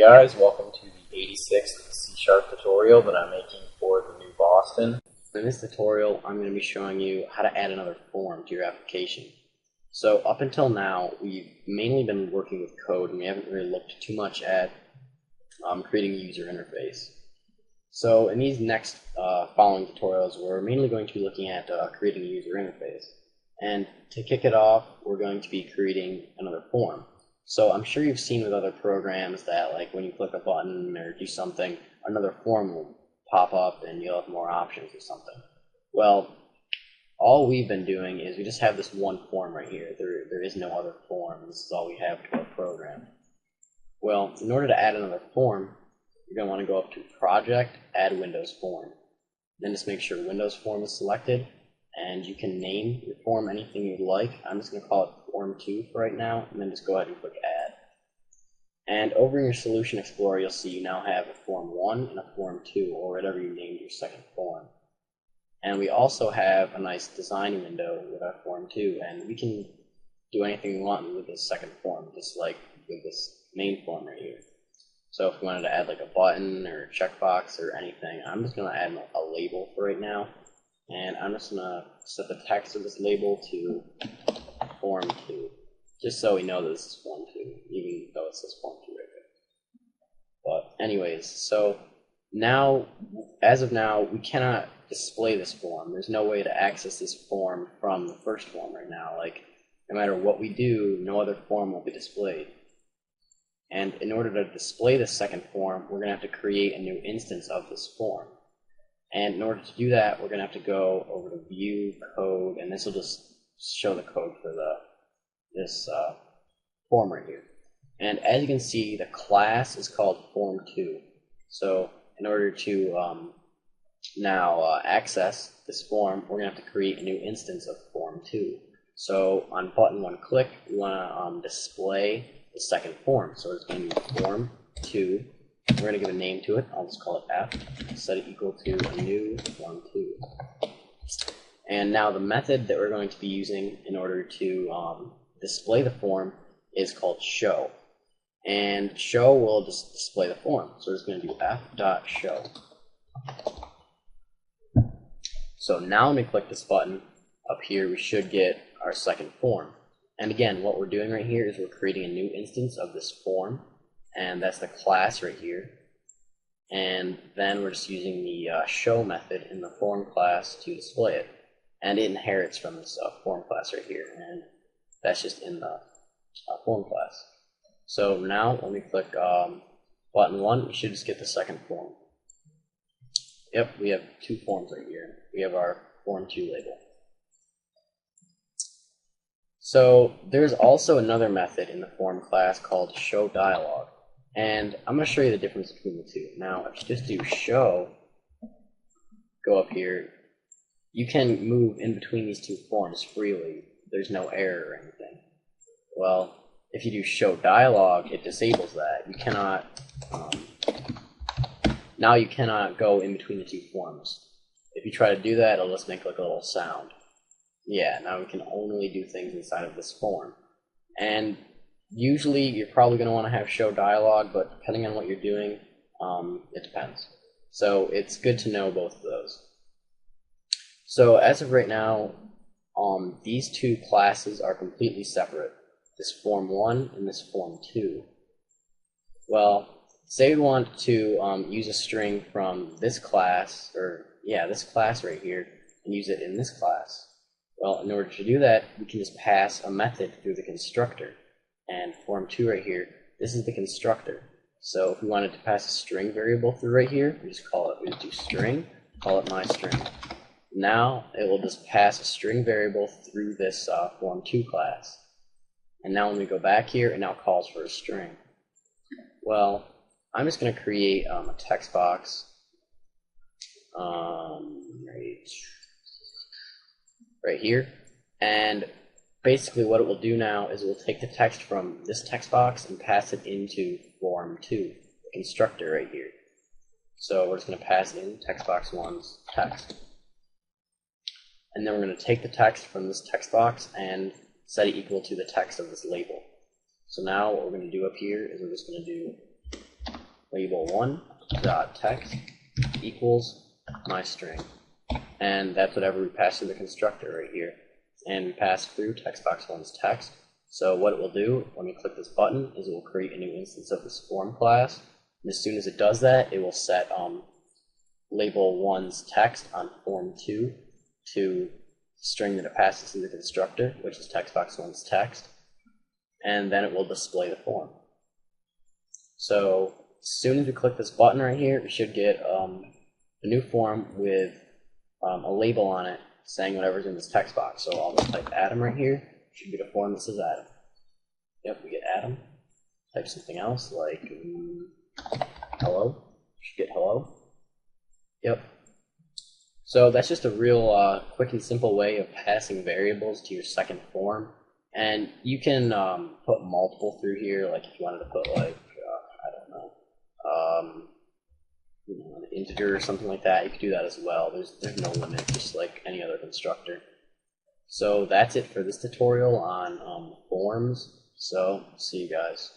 guys, welcome to the 86th C# tutorial that I'm making for the new Boston. In this tutorial, I'm going to be showing you how to add another form to your application. So up until now, we've mainly been working with code and we haven't really looked too much at creating a user interface. So in these next following tutorials, we're mainly going to be looking at creating a user interface. And to kick it off, we're going to be creating another form. So I'm sure you've seen with other programs that like when you click a button or do something, another form will pop up and you'll have more options or something. Well, all we've been doing is we just have this one form right here. There is no other form. This is all we have to our program. Well, in order to add another form, you're going to want to go up to Project, Add Windows Form. Then just make sure Windows Form is selected, and you can name your form anything you'd like. I'm just going to call it Form 2 for right now, and then just go ahead and click Add. And over in your Solution Explorer, you'll see you now have a Form 1 and a Form 2, or whatever you named your second form. And we also have a nice design window with our Form 2, and we can do anything we want with this second form, just like with this main form right here. So if we wanted to add like a button or a checkbox or anything, I'm just going to add a label for right now. And I'm just going to set the text of this label to Form 2, just so we know that this is Form 2, even though it says Form 2 right there. But anyways, so now, as of now, we cannot display this form. There's no way to access this form from the first form right now. Like, no matter what we do, no other form will be displayed. And in order to display this second form, we're going to have to create a new instance of this form. And in order to do that, we're going to have to go over to View, Code, and this will just show the code for this form right here. And as you can see, the class is called Form 2. So in order to now access this form, we're going to have to create a new instance of Form 2. So on button one click, we want to display the second form. So it's going to be Form 2. We're going to give a name to it. I'll just call it F. Set it equal to a new Form 2. And now the method that we're going to be using in order to display the form is called show. And show will just display the form. So we're just going to do f.show. So now when we click this button up here, we should get our second form. And again, what we're doing right here is we're creating a new instance of this form. And that's the class right here. And then we're just using the show method in the form class to display it. And it inherits from this form class right here. And that's just in the form class. So now when we click button 1, we should just get the second form. Yep, we have two forms right here. We have our Form 2 label. So there's also another method in the form class called show dialog. And I'm going to show you the difference between the two. Now, if you just do show, go up here, you can move in between these two forms freely. There's no error or anything. Well, if you do show dialog, it disables that. You cannot, now you cannot go in between the two forms. If you try to do that, it'll just make like a little sound. Yeah, now we can only do things inside of this form. And usually you're probably going to want to have show dialog, but depending on what you're doing, it depends. So it's good to know both of those. So as of right now, these two classes are completely separate. This Form 1 and this Form 2. Well, say we want to use a string from this class, or yeah, this class right here, and use it in this class. Well, in order to do that, we can just pass a method through the constructor. And Form 2 right here, this is the constructor. So if we wanted to pass a string variable through right here, we just do string, call it myString. Now it will just pass a string variable through this Form 2 class. And now when we go back here, it now calls for a string. Well, I'm just going to create a text box right here. And basically what it will do now is it will take the text from this text box and pass it into Form 2, the constructor right here. So we're just going to pass in text box 1's text. And then we're going to take the text from this text box and set it equal to the text of this label. So now what we're going to do up here is we're just going to do label1.text equals my string. And that's whatever we pass through the constructor right here. And we pass through textbox1's text. So what it will do when we click this button is it will create a new instance of this form class. And as soon as it does that, it will set label1's text on form2 to string that it passes through the constructor, which is textbox1's text. And then it will display the form. So as soon as we click this button right here, we should get a new form with a label on it saying whatever's in this text box. So I'll just type Adam right here. Should get a form that says Adam. Yep, we get Adam. Type something else like hello. Should get hello. Yep. So that's just a real quick and simple way of passing variables to your second form. And you can put multiple through here, like if you wanted to put like, I don't know, an integer or something like that, you could do that as well. There's no limit, just like any other constructor. So that's it for this tutorial on forms. So see you guys.